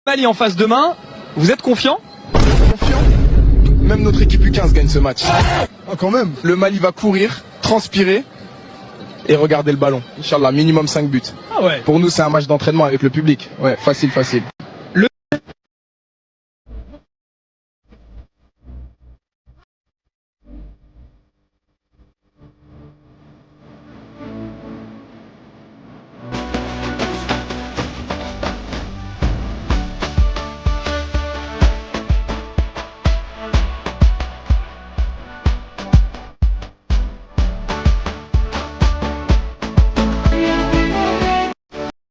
Mali en face demain, vous êtes confiant? Confiant. Même notre équipe U15 gagne ce match. Ah, quand même. Le Mali va courir, transpirer et regarder le ballon. Inch'Allah, minimum 5 buts. Ah ouais. Pour nous, c'est un match d'entraînement avec le public. Ouais, facile, facile.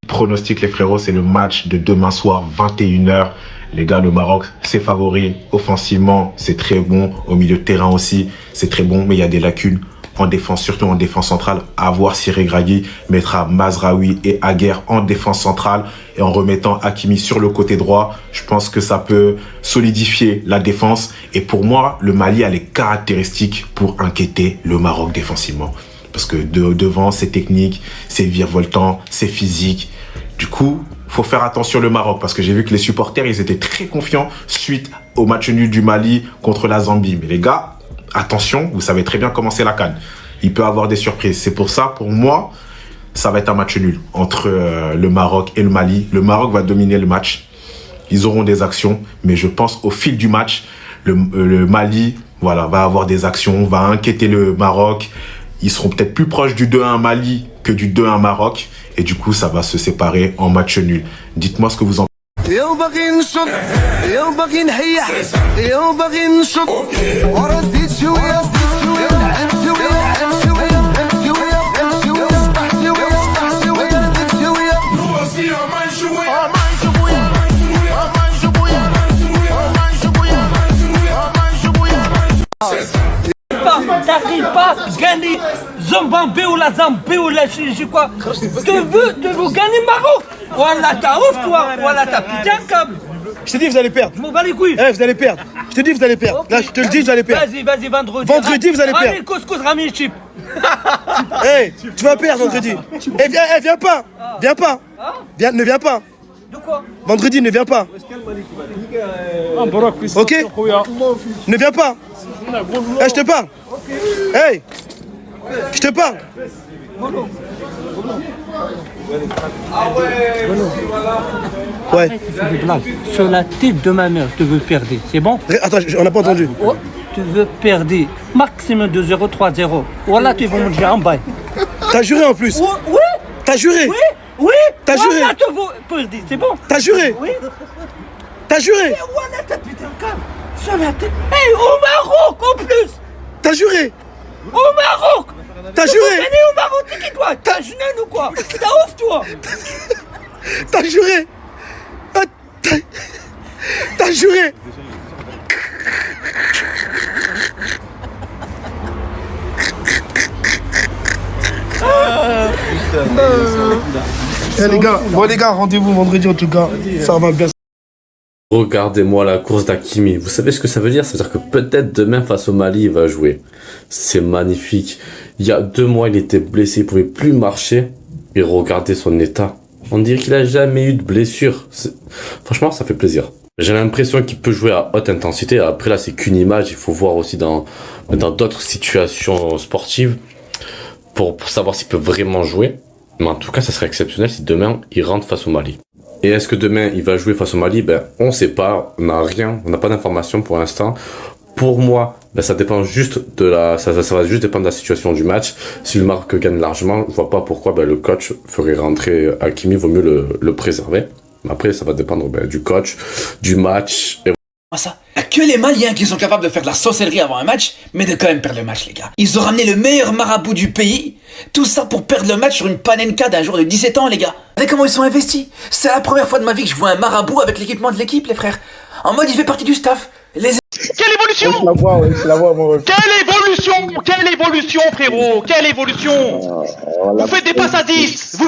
Pronostic les frérots, c'est le match de demain soir 21h. Les gars, le Maroc, c'est favori. Offensivement, c'est très bon. Au milieu de terrain aussi, c'est très bon. Mais il y a des lacunes en défense, surtout en défense centrale. À voir si Regragui mettra Mazraoui et Aguerd en défense centrale. Et en remettant Hakimi sur le côté droit, je pense que ça peut solidifier la défense. Et pour moi, le Mali a les caractéristiques pour inquiéter le Maroc défensivement. Parce que devant, c'est technique, c'est virevoltant, c'est physique. Du coup, faut faire attention le Maroc parce que j'ai vu que les supporters, ils étaient très confiants suite au match nul du Mali contre la Zambie. Mais les gars, attention, vous savez très bien comment c'est la CAN. Il peut y avoir des surprises. C'est pour ça, pour moi, ça va être un match nul entre le Maroc et le Mali. Le Maroc va dominer le match. Ils auront des actions, mais je pense au fil du match, le Mali, voilà, va avoir des actions, va inquiéter le Maroc. Ils seront peut-être plus proches du 2-1 Mali que du 2-1 Maroc. Et du coup, ça va se séparer en match nul. Dites-moi ce que vous en pensez. T'arrives pas à gagner Zimbabwe ou la Zambie ou la je quoi. Tu veux gagner Maroc. Voilà, t'as ouf toi. Voilà, t'as pété un câble. Je te dis, vous allez perdre. Je m'en bats les couilles. Eh, vous allez perdre. Je te dis, vous allez perdre. Okay. Là, je te le dis, vous allez perdre. Vas-y, vendredi. Vendredi, vous allez perdre. Ramène couscous, ramène chip. Eh, tu vas perdre vendredi. Eh, viens pas. Viens pas. Ne viens pas. De quoi? Vendredi, ne viens pas. Ok? Ne viens pas. Eh, je te parle. Hey, je te parle. Ouais. Des blagues. Sur la tête de ma mère, tu veux perdre. C'est bon? Attends, on n'a pas entendu. Oh, tu veux perdre. Maximum 2-0, 3-0. Voilà, tu vas me dire en bas. T'as juré en plus. Oui. T'as juré. Oui. T'as juré. Voilà, tu veux perdre. C'est bon? T'as juré. Oui. T'as juré. Et voilà, t'as pété un câble. Sur la tête. Hey, au Maroc en plus. T'as juré. Au Maroc. T'as Tu juré. veux gagner au Maroc, t'es qui toi? T'as jeune ou quoi? T'as ouf toi. T'as juré. Ah, T'as juré. Eh les gars, rendez-vous vendredi en tout cas. Ça va bien. Regardez-moi la course d'Hakimi. Vous savez ce que ça veut dire? Ça veut dire que peut-être demain face au Mali, il va jouer. C'est magnifique. Il y a 2 mois, il était blessé, il pouvait plus marcher. Et regardez son état. On dirait qu'il a jamais eu de blessure. Franchement, ça fait plaisir. J'ai l'impression qu'il peut jouer à haute intensité. Après là, c'est qu'une image. Il faut voir aussi dans d'autres situations sportives pour savoir s'il peut vraiment jouer. Mais en tout cas, ça serait exceptionnel si demain, il rentre face au Mali. Et est-ce que demain, il va jouer face au Mali? Ben, on sait pas. On n'a rien. On n'a pas d'informations pour l'instant. Pour moi, ben, ça dépend juste ça va juste dépendre de la situation du match. Si le Maroc gagne largement, je vois pas pourquoi, le coach ferait rentrer Hakimi. Vaut mieux le préserver. Mais après, ça va dépendre, du coach, du match. Et... Ça. Il n'y a que les Maliens qui sont capables de faire de la sorcellerie avant un match, mais de quand même perdre le match, les gars. Ils ont ramené le meilleur marabout du pays, tout ça pour perdre le match sur une panenka d'un joueur de 17 ans, les gars. Regardez comment ils sont investis. C'est la première fois de ma vie que je vois un marabout avec l'équipement de l'équipe, les frères. En mode, il fait partie du staff. Quelle évolution? Quelle évolution, frérot? Quelle évolution? Vous faites des passes à 10.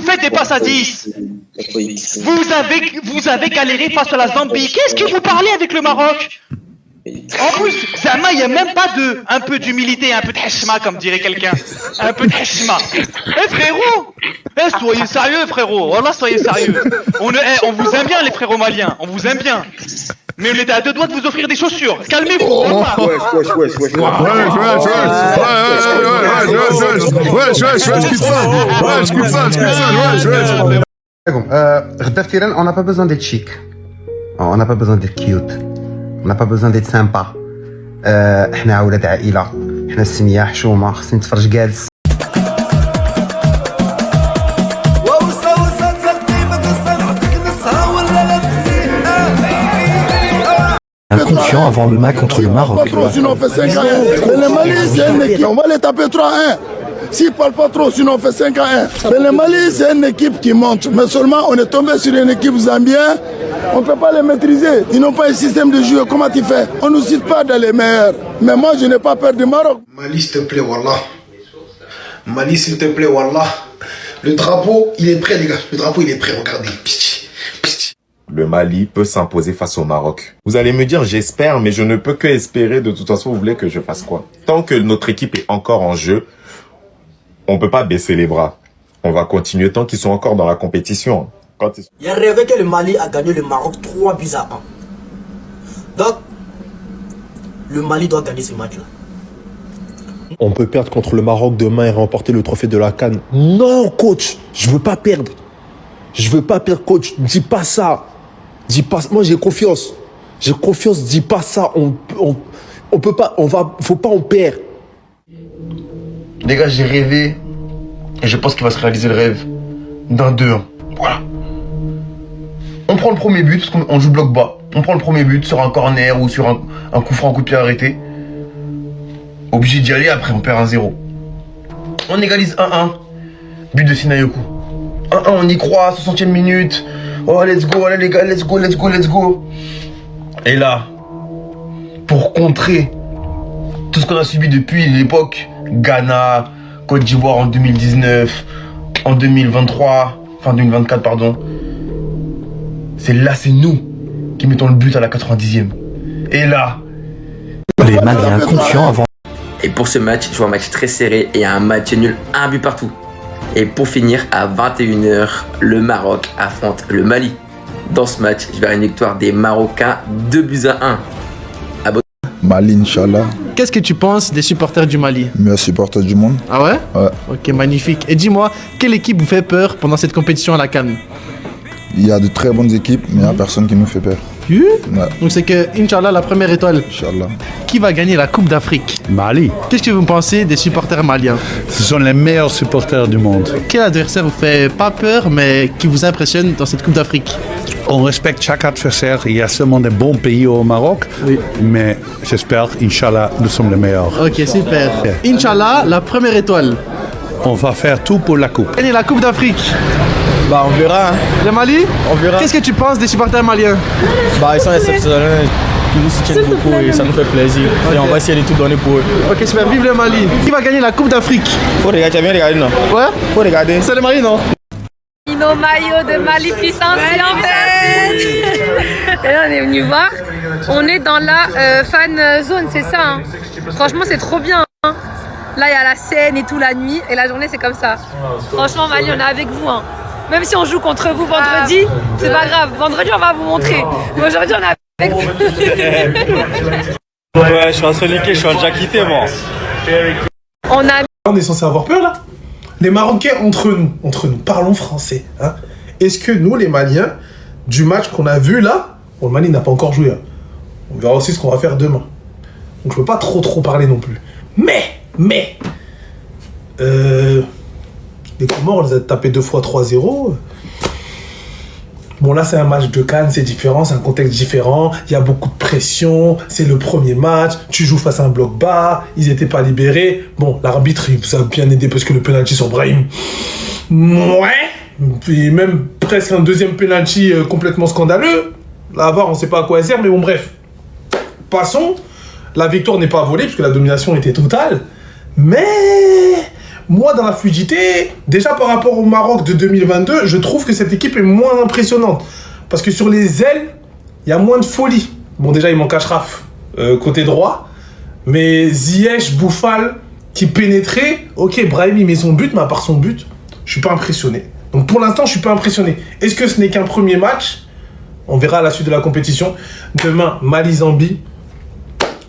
Vous avez galéré face à la Zambie. Qu'est-ce que vous parlez avec le Maroc? En plus, Zama, il n'y a même pas un peu d'humilité, un peu de hashma, comme dirait quelqu'un. Un peu de hashma. Eh frérot, soyez sérieux frérot, voilà, soyez sérieux. On vous aime bien les frérots maliens, on vous aime bien. Mais on était à 2 doigts de vous offrir des chaussures. Calmez-vous. On n'a pas besoin d'être chic. On n'a pas besoin d'être cute. On n'a pas besoin d'être sympa. احنا اولاد عائله. احنا السميه حشومه خصني نتفرج جالس. Confiant avant le match contre le Maroc. Sinon on fait 5-1. Mais le Mali, c'est une équipe. On va les taper 3-1. S'ils ne parlent pas trop, sinon on fait 5-1. Mais le Mali, c'est une équipe qui monte. Mais seulement, on est tombé sur une équipe zambienne. On ne peut pas les maîtriser. Ils n'ont pas un système de jeu. Comment tu fais? On ne nous cite pas dans les meilleurs. Mais moi, je n'ai pas peur du Maroc. Mali, s'il te plaît, Wallah. Mali, s'il te plaît, Wallah. Le drapeau, il est prêt, les gars. Le drapeau, il est prêt. Regardez. Le Mali peut s'imposer face au Maroc. Vous allez me dire, j'espère, mais je ne peux que espérer. De toute façon, vous voulez que je fasse quoi? Tant que notre équipe est encore en jeu, on peut pas baisser les bras. On va continuer tant qu'ils sont encore dans la compétition. Il a rêvé que le Mali a gagné le Maroc 3-1. Donc, le Mali doit gagner ce match-là. On peut perdre contre le Maroc demain et remporter le trophée de la CAN. Non, coach, je veux pas perdre. Je veux pas perdre, coach. Dis pas ça. Dis pas. Moi, j'ai confiance. J'ai confiance. Dis pas ça. On peut pas. Faut pas en perdre. Les gars, j'ai rêvé. Et je pense qu'il va se réaliser le rêve d'un 2-1. Voilà. On prend le premier but, parce qu'on joue bloc bas. On prend le premier but sur un corner ou sur un coup franc, un coup de pied arrêté. Obligé d'y aller, après on perd 1-0. On égalise 1-1. But de Sinayoku. 1-1, on y croit, 60e minute. Oh, let's go, allez les gars, let's go. Et là, pour contrer tout ce qu'on a subi depuis l'époque, Ghana, Côte d'Ivoire en 2019, en 2023, fin 2024, pardon. C'est nous qui mettons le but à la 90e. Et là, les Maliens confiants avant. Et pour ce match, je vois un match très serré et un match nul, un but partout. Et pour finir, à 21h, le Maroc affronte le Mali. Dans ce match, je verrai une victoire des Marocains 2-1. Mali, Inch'Allah. Qu'est-ce que tu penses des supporters du Mali? Meilleur supporter du monde. Ah ouais? Ouais. Ok, magnifique. Et dis-moi, quelle équipe vous fait peur pendant cette compétition à la CAN? Il y a de très bonnes équipes, mais il n'y a personne qui nous fait peur. Ouais. Donc c'est que, Inch'Allah, la première étoile. Inch'Allah. Qui va gagner la Coupe d'Afrique? Mali. Qu'est-ce que vous pensez des supporters maliens? Ce sont les meilleurs supporters du monde. Quel adversaire vous fait pas peur, mais qui vous impressionne dans cette Coupe d'Afrique? On respecte chaque adversaire. Il y a seulement des bons pays au Maroc. Oui. Mais j'espère, Inch'Allah, nous sommes les meilleurs. Ok, super. Inch'Allah, la première étoile. On va faire tout pour la coupe. Gagner la Coupe d'Afrique. bah on verra. Hein. Le Mali? On verra. Qu'est-ce que tu penses des supporters maliens? Bah ils sont exceptionnels. Ils nous soutiennent beaucoup et ça nous fait plaisir. Okay. Et on va essayer de tout donner pour eux. Ok, super. Vive le Mali. Qui va gagner la Coupe d'Afrique? Faut regarder, tu as bien regardé non? Ouais? Faut regarder. C'est le Mali, non? Nos maillots de Mali puissance, en fait. Et là, on est venu voir. On est dans la fan zone, c'est ça. Hein. Franchement, c'est trop bien. Hein. Là, il y a la scène et tout la nuit. Et la journée, c'est comme ça. Franchement, Mali, on est avec vous. Hein. Même si on joue contre vous vendredi, c'est pas grave. Vendredi, on va vous montrer. Mais aujourd'hui, on est avec vous. Ouais, je suis en soliqué, je suis en déjà quitté, moi. On est censé avoir peur, là. Les Marocains, entre nous, parlons français. Hein. Est-ce que nous, les Maliens, du match qu'on a vu là, bon, le Mali n'a pas encore joué. Hein. On verra aussi ce qu'on va faire demain. Donc je peux pas trop parler non plus. Mais, les Comores, on les a tapés 2 fois 3-0. Bon, là, c'est un match de Cannes, c'est différent, c'est un contexte différent. Il y a beaucoup de pression, c'est le premier match. Tu joues face à un bloc bas, ils n'étaient pas libérés. Bon, l'arbitre, il vous a bien aidé parce que le penalty sur Brahim, ouais. Et même presque un deuxième penalty complètement scandaleux. Là, à voir, on ne sait pas à quoi elle sert, mais bon, bref. Passons. La victoire n'est pas volée, puisque la domination était totale. Mais moi, dans la fluidité, déjà par rapport au Maroc de 2022, je trouve que cette équipe est moins impressionnante. Parce que sur les ailes, il y a moins de folie. Bon, déjà, il manque Achraf. côté droit. Mais Ziyech, Bouffal qui pénétrait. Ok, Brahim il met son but, mais à part son but, je suis pas impressionné. Donc pour l'instant, je suis pas impressionné. Est-ce que ce n'est qu'un premier match? On verra à la suite de la compétition. Demain, Mali-Zambie.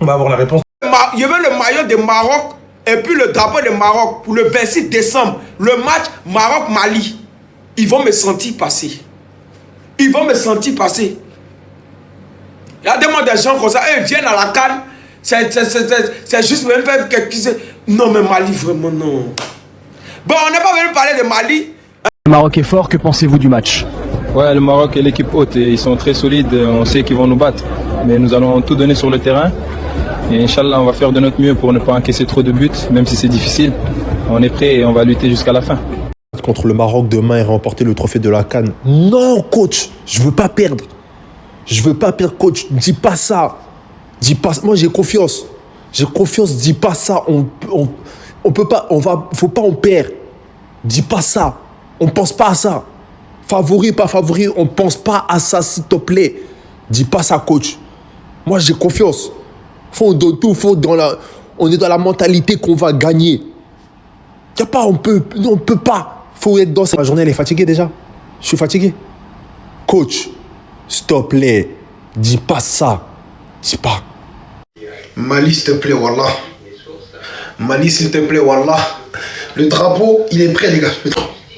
On va avoir la réponse. Je veux le maillot de Maroc et puis le drapeau de Maroc pour le 26 décembre. Le match Maroc-Mali. Ils vont me sentir passer. Ils vont me sentir passer. Il y a des gens comme ça, ils viennent à la CAN. C'est juste même pas quelque chose. Non, mais Mali, vraiment, non. Bon, on n'est pas venu parler de Mali. Le Maroc est fort, que pensez-vous du match? Ouais, le Maroc est l'équipe haute et ils sont très solides, on sait qu'ils vont nous battre. Mais nous allons tout donner sur le terrain. Et Inch'Allah, on va faire de notre mieux pour ne pas encaisser trop de buts, même si c'est difficile. On est prêt et on va lutter jusqu'à la fin. Contre le Maroc demain et remporter le trophée de la CAN. Non, coach, je veux pas perdre. Je veux pas perdre, coach. Dis pas ça. Dis pas. Moi, j'ai confiance. J'ai confiance. Dis pas ça. On peut pas. Faut pas on perd. Dis pas ça. On pense pas à ça. Favori, pas favori, on pense pas à ça, s'il te plaît. Dis pas ça, coach. Moi, j'ai confiance. On est dans la mentalité qu'on va gagner. Y a pas, on peut pas. Faut être dans ça. Ma journée, elle est fatiguée déjà. Je suis fatigué. Coach, s'il te plaît, dis pas ça. Dis pas. Mali, s'il te plaît, Wallah. Mali, s'il te plaît, Wallah. Le drapeau, il est prêt, les gars.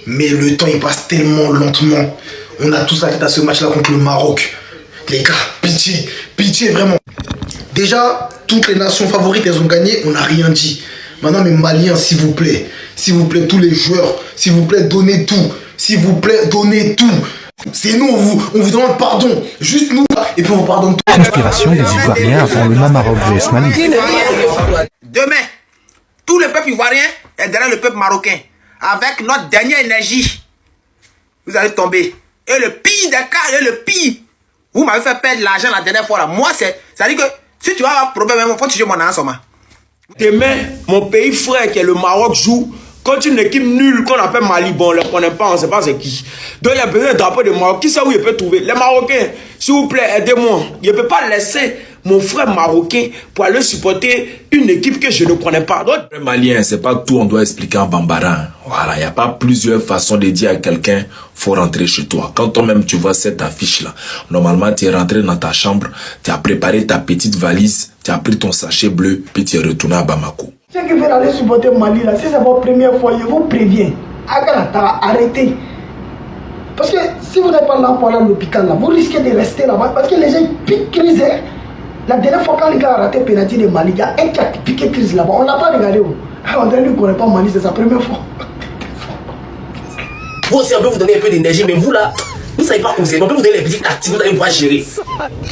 Mais le temps, il passe tellement lentement. On a tous la tête à ce match-là contre le Maroc. Les gars, pitié, pitié, vraiment. Déjà, toutes les nations favorites, elles ont gagné, on n'a rien dit. Maintenant, mes Maliens, s'il vous plaît, tous les joueurs, s'il vous plaît, donnez tout. S'il vous plaît, donnez tout. C'est nous, on vous demande pardon. Juste nous, et puis on vous pardonne tout. Conspiration des Ivoiriens avant le Maroc vs Mali. Demain, tout le peuple ivoirien est derrière le peuple marocain. Avec notre dernière énergie, vous allez tomber. Et le pire des cas, et le pire, vous m'avez fait perdre l'argent la dernière fois là. Moi, c'est-à-dire que si tu as un problème, il faut que tu joues mon ensemble. Demain, mon pays frère qui est le Maroc joue contre une équipe nulle qu'on appelle Mali. Bon, on ne les connaît pas, on ne sait pas c'est qui. Donc il y a besoin d'un drapeau de Maroc. Qui sait où il peut trouver? Les Marocains, s'il vous plaît, aidez-moi. Je ne peux pas laisser mon frère marocain pour aller supporter une équipe que je ne connais pas. Donc, le Malien, c'est pas tout, on doit expliquer en bambara. Voilà, il n'y a pas plusieurs façons de dire à quelqu'un, faut rentrer chez toi. Quand toi-même tu vois cette affiche-là, normalement tu es rentré dans ta chambre, tu as préparé ta petite valise, tu as pris ton sachet bleu, puis tu es retourné à Bamako. Ceux qui veulent aller supporter Mali, là, si c'est votre première fois, je vous préviens. Arrêtez. Parce que si vous n'êtes pas là pour aller à l'hôpital, là, vous risquez de rester là-bas. Parce que les gens piquent crise. La dernière fois, quand les gars ont raté le pénalty de Mali, il y a un qui a piqué crise là-bas. On n'a pas regardé. On dirait qu'il ne connaît pas Mali, c'est sa première fois. Vous aussi, on peut vous donner un peu d'énergie, mais vous là, vous ne savez pas conseiller. On peut vous donner les petites tactiques, vous allez pouvoir gérer.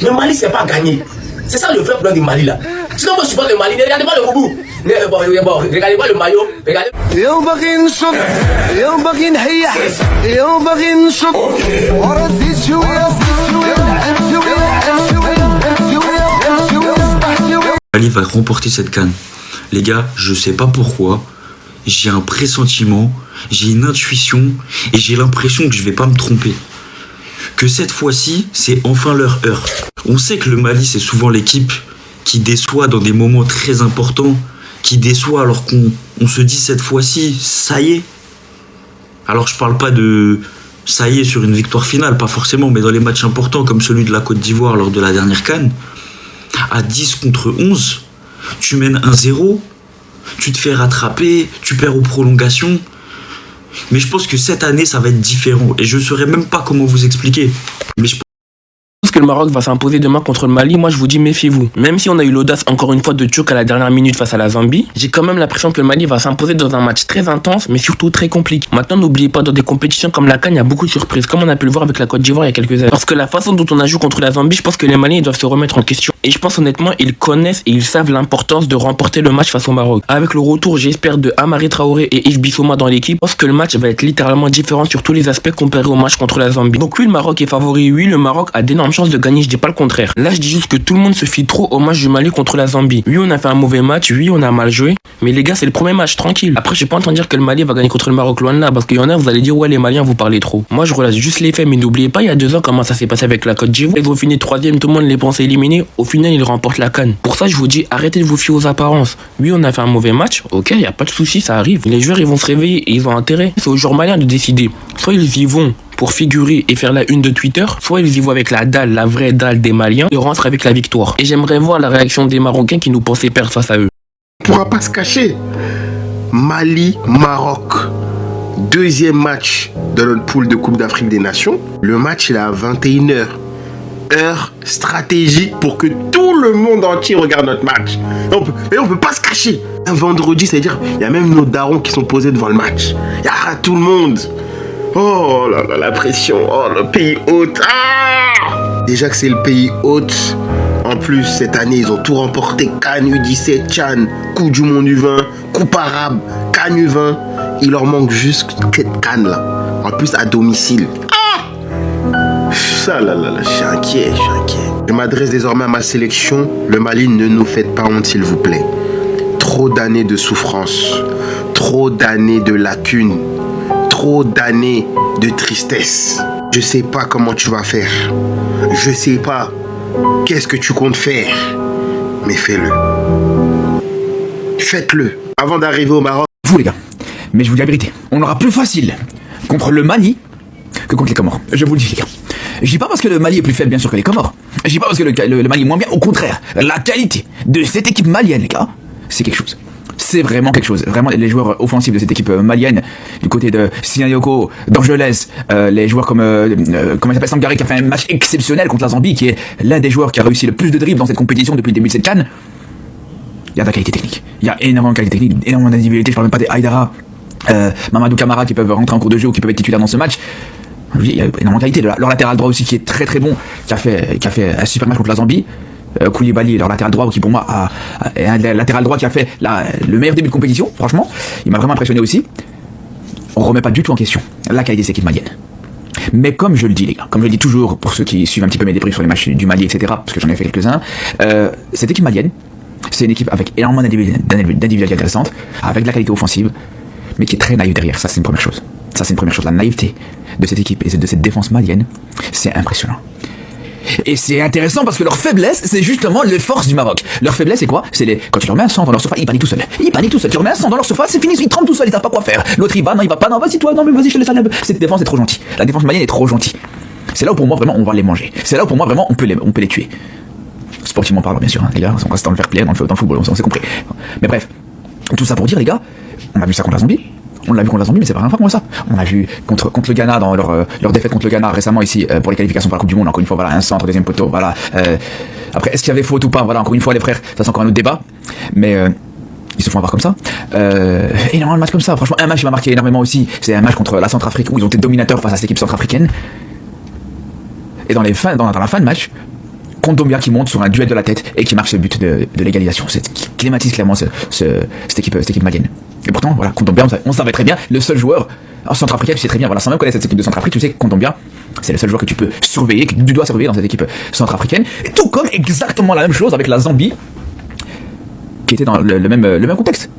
Mais Mali, c'est pas gagné. C'est ça le vrai problème du Mali là. Sinon, moi je supporte le Mali, ne regardez pas le boubou. Bon, regardez pas le maillot, regardez. Mali va remporter cette CAN. Les gars, je sais pas pourquoi, j'ai un pressentiment, j'ai une intuition et j'ai l'impression que je vais pas me tromper. Que cette fois-ci, c'est enfin leur heure. On sait que le Mali, c'est souvent l'équipe qui déçoit dans des moments très importants, qui déçoit alors qu'on se dit cette fois-ci, ça y est. Alors je parle pas de ça y est sur une victoire finale, pas forcément, mais dans les matchs importants comme celui de la Côte d'Ivoire lors de la dernière CAN, à 10 contre 11, tu mènes 1-0, tu te fais rattraper, tu perds aux prolongations. Mais je pense que cette année, ça va être différent. Et je ne saurais même pas comment vous expliquer. Mais je pense que le Maroc va s'imposer demain contre le Mali. Moi, je vous dis, méfiez-vous. Même si on a eu l'audace, encore une fois, de choc à la dernière minute face à la Zambie, j'ai quand même l'impression que le Mali va s'imposer dans un match très intense, mais surtout très compliqué. Maintenant, n'oubliez pas, dans des compétitions comme la CAN, il y a beaucoup de surprises, comme on a pu le voir avec la Côte d'Ivoire il y a quelques années. Parce que la façon dont on a joué contre la Zambie, je pense que les Maliens doivent se remettre en question. Et je pense honnêtement, ils connaissent et ils savent l'importance de remporter le match face au Maroc. Avec le retour, j'espère, de Amari Traoré et Ish Bissouma dans l'équipe, je pense que le match va être littéralement différent sur tous les aspects comparé au match contre la Zambie. Donc oui, le Maroc est favori, oui, le Maroc a d'énormes chances de gagner, je dis pas le contraire. Là, je dis juste que tout le monde se fie trop au match du Mali contre la Zambie. Oui, on a fait un mauvais match, oui, on a mal joué, mais les gars, c'est le premier match, tranquille. Après, je vais pas entendre dire que le Mali va gagner contre le Maroc, loin de là, parce qu'il y en a, vous allez dire, ouais, les Maliens, vous parlez trop. Moi, je relâche juste les faits, mais n'oubliez pas, il y a 2 ans, comment ça s'est passé avec la Côte d'Ivoire. Ils ont fini 3e, tout le monde les pensait éliminés. Au final, final, ils remportent la CAN. Pour ça, je vous dis, arrêtez de vous fier aux apparences. Oui, on a fait un mauvais match, ok, y a pas de souci, ça arrive. Les joueurs, ils vont se réveiller et ils ont intérêt. C'est aux joueurs maliens de décider. Soit ils y vont pour figurer et faire la une de Twitter, soit ils y vont avec la dalle, la vraie dalle des Maliens, et rentrent avec la victoire. Et j'aimerais voir la réaction des Marocains qui nous pensaient perdre face à eux. On pourra pas se cacher. Mali-Maroc. Deuxième match de notre poule de Coupe d'Afrique des Nations. Le match il est à 21h. Heure stratégique pour que tout le monde entier regarde notre match. Et on peut pas se cacher. Un vendredi, c'est-à-dire, il y a même nos darons qui sont posés devant le match. Il y a tout le monde. Oh là là, la pression. Oh, le pays hôte. Ah, déjà que c'est le pays hôte. En plus, cette année, ils ont tout remporté. CAN U17, Tchad, Coupe du Monde U20, Coupe Arabe, CAN U20. Il leur manque juste cette CAN là. En plus, à domicile. Ça là, je suis inquiet. Je m'adresse désormais à ma sélection. Le Mali, ne nous faites pas honte, s'il vous plaît. Trop d'années de souffrance. Trop d'années de lacunes. Trop d'années de tristesse. Je sais pas comment tu vas faire. Je sais pas qu'est-ce que tu comptes faire. Mais fais-le. Faites-le. Avant d'arriver au Maroc. Vous les gars, mais je vous dis la vérité, on aura plus facile contre le Mali que contre les Comores. Je vous le dis les gars. Je dis pas parce que le Mali est plus faible bien sûr que les Comores. Je dis pas parce que le Mali est moins bien. Au contraire, la qualité de cette équipe malienne les gars, c'est quelque chose. C'est vraiment quelque chose. Vraiment, les joueurs offensifs de cette équipe malienne, du côté de Sinayoko, d'Angeles, les joueurs comme comment il s'appelle, Sangare, qui a fait un match exceptionnel contre la Zambie, qui est l'un des joueurs qui a réussi le plus de dribbles dans cette compétition depuis le début de cette CAN. Il y a de la qualité technique. Il y a énormément de qualité technique, énormément d'individualité. Je parle même pas des Aïdara, Mamadou Camara qui peuvent rentrer en cours de jeu ou qui peuvent être titulaires dans ce match. Il y a énormément de qualité. Leur latéral droit aussi qui est très très bon, qui a fait un super match contre la Zambie. Koulibaly, leur latéral droit, qui pour moi est un latéral droit qui a fait le meilleur début de compétition, franchement. Il m'a vraiment impressionné aussi. On remet pas du tout en question la qualité de cette équipe malienne. Mais comme je le dis les gars, comme je le dis toujours pour ceux qui suivent un petit peu mes débriefs sur les matchs du Mali, etc., parce que j'en ai fait quelques-uns, cette équipe malienne, c'est une équipe avec énormément d'individualités intéressantes, avec de la qualité offensive, mais qui est très naïve derrière. Ça c'est une première chose. La naïveté de cette équipe et de cette défense malienne, c'est impressionnant. Et c'est intéressant parce que leur faiblesse, c'est justement les forces du Maroc. Leur faiblesse, c'est quoi? Quand tu leur mets un sang dans leur surface, ils paniquent tout seuls. Tu leur mets un sang dans leur surface, c'est fini, ils tremblent tout seuls, ils savent pas quoi faire. L'autre il va, non il va pas, non vas-y toi, non mais vas-y je te laisse aller. Cette défense est trop gentille. La défense malienne est trop gentille. C'est là où pour moi vraiment on va les manger. C'est là où pour moi vraiment on peut les tuer. Sportivement parlant bien sûr, hein, les gars, on reste dans le fair play, dans le football, on s'est compris. Mais bref, tout ça pour dire les gars, on a vu ça contre la Zambie. On l'a vu contre la Zambie, mais c'est pas la première fois qu'on voit ça. On a vu contre le Ghana dans leur défaite contre le Ghana récemment ici pour les qualifications pour la Coupe du Monde. Encore une fois, voilà, un centre, deuxième poteau, voilà. Après, est-ce qu'il y avait faute ou pas? Voilà, encore une fois, les frères, ça c'est encore un autre débat. Mais ils se font avoir comme ça. Énormément de matchs comme ça. Franchement, un match qui m'a marqué énormément aussi, c'est un match contre la Centrafrique où ils ont été dominateurs face à cette équipe centrafricaine. Et dans la fin de match, Kondogbia qui monte sur un duel de la tête et qui marque ce but de l'égalisation. C'est qui clématise clairement cette équipe malienne. Et pourtant, voilà, Kondogbia, on savait très bien, le seul joueur en Centrafrique, tu sais très bien, voilà, sans même connaître cette équipe de Centrafrique, tu sais que Kondogbia, c'est le seul joueur que tu peux surveiller, que tu dois surveiller dans cette équipe centrafricaine. Et tout comme exactement la même chose avec la Zambie, qui était dans le même contexte.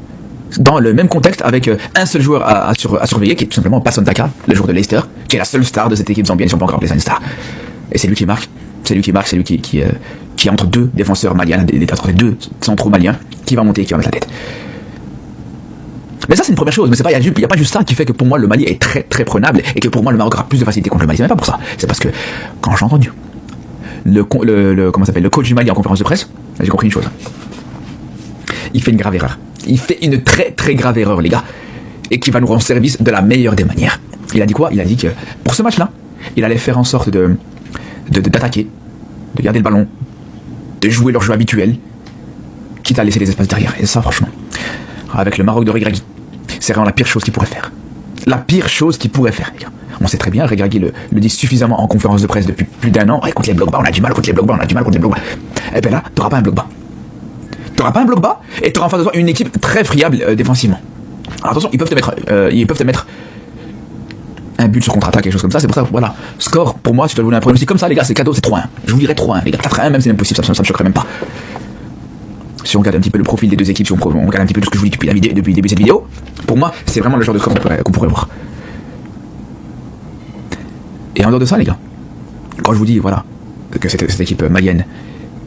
Dans le même contexte, avec un seul joueur à surveiller, qui est tout simplement Passon Daka, le joueur de Leicester, qui est la seule star de cette équipe zambienne, si on peut encore appeler ça une star. Et c'est lui qui marque. C'est lui qui est entre deux défenseurs maliens, entre les deux centraux maliens, qui va monter et qui va mettre la tête. Mais ça c'est une première chose, mais il n'y a pas juste ça qui fait que pour moi le Mali est très très prenable et que pour moi le Maroc aura plus de facilité contre le Mali. C'est même pas pour ça. C'est parce que quand j'ai entendu le coach du Mali en conférence de presse, j'ai compris une chose. Il fait une grave erreur. Il fait une très très grave erreur les gars, et qui va nous rendre service de la meilleure des manières. Il a dit quoi? Il a dit que pour ce match-là, il allait faire en sorte d'attaquer, de garder le ballon, de jouer leur jeu habituel, quitte à laisser des espaces derrière. Et ça franchement, avec le Maroc de Regragui, c'est vraiment la pire chose qu'il pourrait faire. La pire chose qu'il pourrait faire, les gars. On sait très bien, Regragui le dit suffisamment en conférence de presse depuis plus d'un an. Ouais, contre les blocs bas, on a du mal contre les blocs bas, Et bien là, t'auras pas un bloc bas. Et t'auras en face de toi une équipe très friable défensivement. Alors attention, ils peuvent te mettre un but sur contre-attaque, quelque chose comme ça. C'est pour ça, voilà. Score, pour moi, si tu dois vous donner un pronostic comme ça, les gars, c'est cadeau, c'est 3-1. Je vous dirais 3-1, les gars. 4-1, même c'est même possible, ça me choquerait même pas. Si on regarde un petit peu le profil des deux équipes, si on regarde un petit peu tout ce que je vous dis depuis le début de cette vidéo, pour moi, c'est vraiment le genre de score qu'on pourrait voir. Et en dehors de ça, les gars, quand je vous dis, voilà, que cette équipe malienne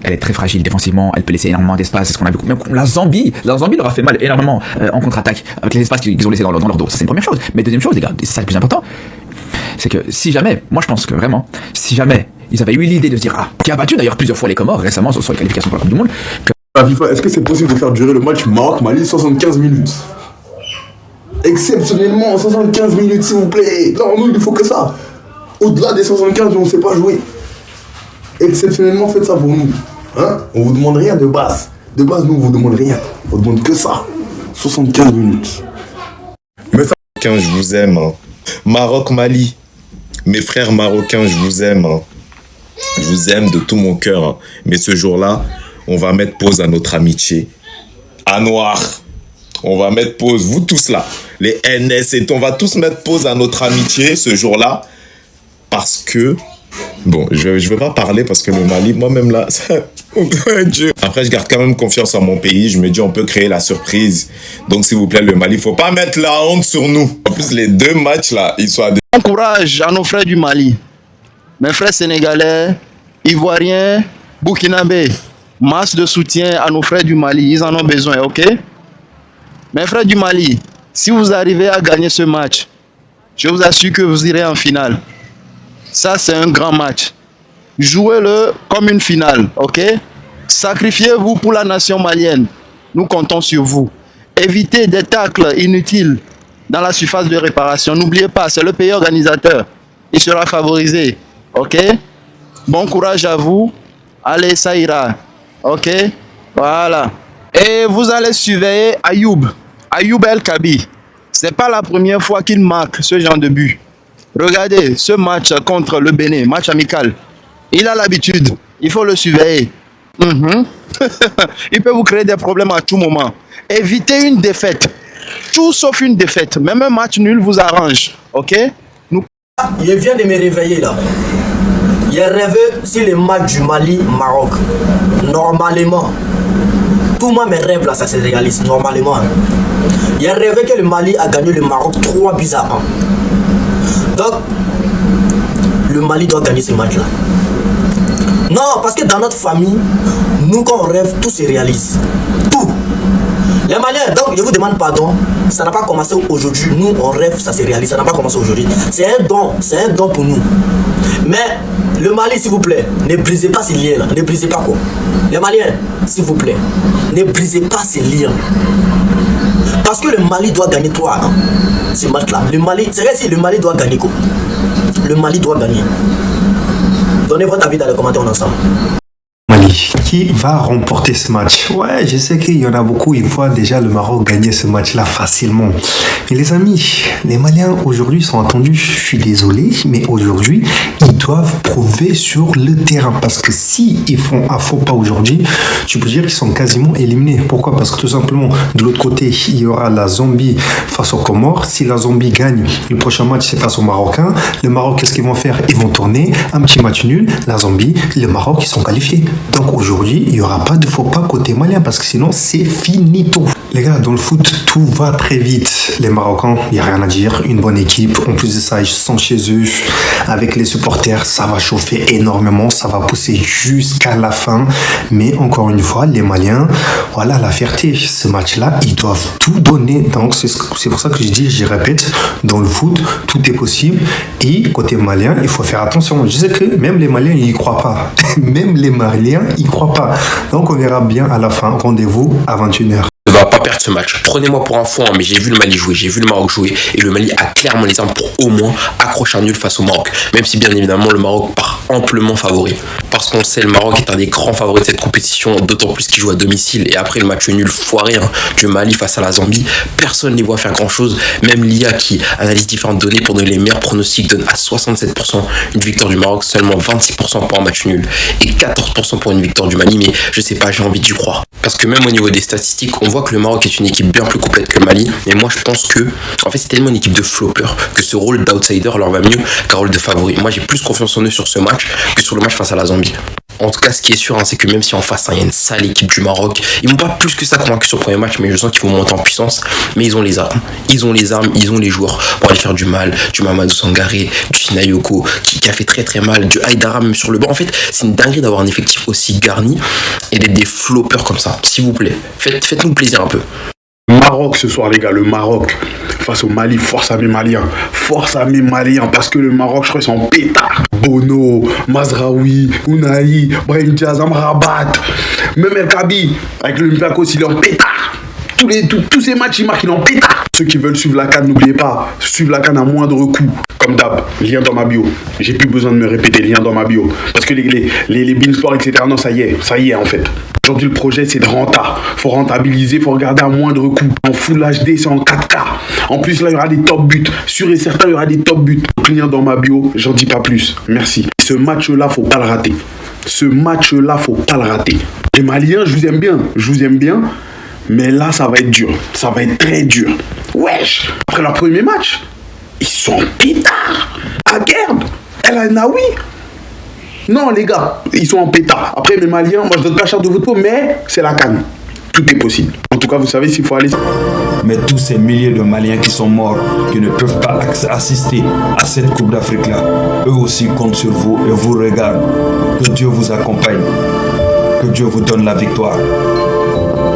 elle est très fragile défensivement, elle peut laisser énormément d'espace, c'est ce qu'on a vu. Même la Zambie leur a fait mal énormément en contre-attaque, avec les espaces qu'ils ont laissés dans leur dos. Ça, c'est une première chose. Mais deuxième chose, les gars, c'est ça le plus important, c'est que si jamais, moi je pense que vraiment, si jamais ils avaient eu l'idée de se dire, qui a battu d'ailleurs plusieurs fois les Comores récemment sur les qualifications pour la Coupe du Monde. La FIFA, est-ce que c'est possible de faire durer le match Maroc-Mali 75 minutes? Exceptionnellement, 75 minutes s'il vous plaît. Non, nous, il faut que ça. Au-delà des 75, on ne sait pas jouer. Exceptionnellement, faites ça pour nous. Hein? On vous demande rien de base. De base, nous, on vous demande rien. On vous demande que ça. 75 minutes. Mes frères marocains, je vous aime. Maroc-Mali. Mes frères marocains, je vous aime. Je vous aime de tout mon cœur. Mais ce jour-là, on va mettre pause à notre amitié. À noir. On va mettre pause. Vous tous là. Les NS et tout. On va tous mettre pause à notre amitié ce jour-là. Parce que... Bon, je veux pas parler parce que le Mali, moi-même là, Dieu. Après, je garde quand même confiance en mon pays. Je me dis, on peut créer la surprise. Donc, s'il vous plaît, le Mali, faut pas mettre la honte sur nous. En plus, les deux matchs là, ils sont à deux. Bon courage à nos frères du Mali. Mes frères sénégalais, ivoiriens, burkinabés. Masse de soutien à nos frères du Mali. Ils en ont besoin, ok? Mes frères du Mali, si vous arrivez à gagner ce match, je vous assure que vous irez en finale. Ça, c'est un grand match. Jouez-le comme une finale, ok? Sacrifiez-vous pour la nation malienne. Nous comptons sur vous. Évitez des tacles inutiles dans la surface de réparation. N'oubliez pas, c'est le pays organisateur. Il sera favorisé, ok? Bon courage à vous. Allez, ça ira, ok? Voilà. Et vous allez surveiller Ayoub El Kabi. C'est pas la première fois qu'il marque ce genre de but. Regardez ce match contre le Bénin, match amical. Il a l'habitude, il faut le surveiller. Il peut vous créer des problèmes à tout moment. Évitez une défaite. Tout sauf une défaite. Même un match nul vous arrange. Ok? Je viens de me réveiller là. J'ai rêvé sur le match du Mali-Maroc. Normalement, tous mes rêves là, ça se réalise normalement. J'ai rêvé que le Mali a gagné le Maroc 3 buts à 1. Donc, le Mali doit gagner ce match-là. Non, parce que dans notre famille, nous quand on rêve, tout se réalise. Tout. Les Maliens, donc je vous demande pardon, ça n'a pas commencé aujourd'hui. Nous, on rêve, ça se réalise, ça n'a pas commencé aujourd'hui. C'est un don pour nous. Mais le Mali, s'il vous plaît, ne brisez pas ces liens-là. Ne brisez pas quoi. Les Maliens, s'il vous plaît, ne brisez pas ces liens. Parce que le Mali doit gagner 3 ans. Ce match-là. Le Mali, c'est vrai si le Mali doit gagner quoi. Le Mali doit gagner. Donnez votre avis dans les commentaires ensemble. Mali, qui va remporter ce match? Ouais, je sais qu'il y en a beaucoup, ils voient déjà le Maroc gagner ce match-là facilement. Mais les amis, les Maliens aujourd'hui sont attendus, je suis désolé, mais aujourd'hui, ils doivent prouver sur le terrain. Parce que si ils font un faux pas aujourd'hui, tu peux dire qu'ils sont quasiment éliminés. Pourquoi? Parce que tout simplement, de l'autre côté, il y aura la Zambie face aux Comores. Si la Zambie gagne, le prochain match, c'est face aux Marocains. Le Maroc, qu'est-ce qu'ils vont faire? Ils vont tourner un petit match nul. La Zambie, le Maroc, ils sont qualifiés. Donc aujourd'hui, il n'y aura pas de faux pas côté malien parce que sinon, c'est finito. Les gars, dans le foot, tout va très vite. Les Marocains, il n'y a rien à dire. Une bonne équipe. En plus de ça, ils sont chez eux. Avec les supporters, ça va chauffer énormément. Ça va pousser jusqu'à la fin. Mais encore une fois, les Maliens, voilà la fierté. Ce match-là, ils doivent tout donner. Donc c'est pour ça que je dis, je répète, dans le foot, tout est possible. Et côté malien, il faut faire attention. Je sais que même les Maliens, ils n'y croient pas. Même les Maliens, ils n'y croient pas. Donc on verra bien à la fin. Rendez-vous à 21h. Ne va pas perdre ce match. Prenez-moi pour un fou, mais j'ai vu le Mali jouer, j'ai vu le Maroc jouer, et le Mali a clairement les armes pour au moins accrocher un nul face au Maroc. Même si bien évidemment le Maroc part amplement favori. Parce qu'on sait le Maroc est un des grands favoris de cette compétition, d'autant plus qu'il joue à domicile. Et après le match nul foiré du Mali face à la Zambie, personne ne les voit faire grand chose. Même l'IA qui analyse différentes données pour donner les meilleurs pronostics donne à 67% une victoire du Maroc, seulement 26% pour un match nul et 14% pour une victoire du Mali. Mais je sais pas, j'ai envie d'y croire. Parce que même au niveau des statistiques, on voit que le Maroc est une équipe bien plus complète que le Mali. Mais moi je pense que, en fait, c'est tellement une équipe de floppers que ce rôle d'outsider leur va mieux qu'un rôle de favori. Moi j'ai plus confiance en eux sur ce match que sur le match face à la Zambie. En tout cas, ce qui est sûr, c'est que même si en face, il y a une sale équipe du Maroc, ils m'ont pas plus que ça convaincu sur le premier match, mais je sens qu'ils vont monter en puissance. Mais ils ont les armes. Ils ont les armes, ils ont les joueurs pour aller faire du mal. Du Mamadou Sangaré, du Sinayoko, qui a fait très très mal, du Haïdara même sur le banc. En fait, c'est une dinguerie d'avoir un effectif aussi garni et d'être des floppers comme ça. S'il vous plaît, faites-nous plaisir un peu. Maroc ce soir, les gars, le Maroc face au Mali, force à mes Maliens, parce que le Maroc, je crois, ils sont en pétard. Bono, Mazraoui, Ounahi, Brahim Diaz, Amrabat, même El Kabi, avec l'Olympiakos, il est en pétard. Tous ces matchs, il marque, il est en pétard. Ceux qui veulent suivre la CAN, n'oubliez pas, suivre la CAN à moindre coût. Comme d'hab, lien dans ma bio. J'ai plus besoin de me répéter, lien dans ma bio. Parce que les Beansport, etc., non, ça y est en fait. Aujourd'hui, le projet, c'est de renta. Faut rentabiliser, faut regarder à moindre coût. En Full HD, c'est en 4K. En plus, là, il y aura des top buts. Sûr et certain, il y aura des top buts. Lien dans ma bio, j'en dis pas plus. Merci. Ce match-là, faut pas le rater. Les Maliens, je vous aime bien. Mais là, ça va être dur. Ça va être très dur. Wesh. Après leur premier match, ils sont en pétard. Aguerd, El Anaoui. Non, les gars, ils sont en pétard. Après, mes Maliens, moi, je donne pas cher de votre peau, mais c'est la CAN. Tout est possible. En tout cas, vous savez s'il faut aller. Mais tous ces milliers de Maliens qui sont morts, qui ne peuvent pas assister à cette Coupe d'Afrique-là, eux aussi comptent sur vous et vous regardent. Que Dieu vous accompagne. Que Dieu vous donne la victoire.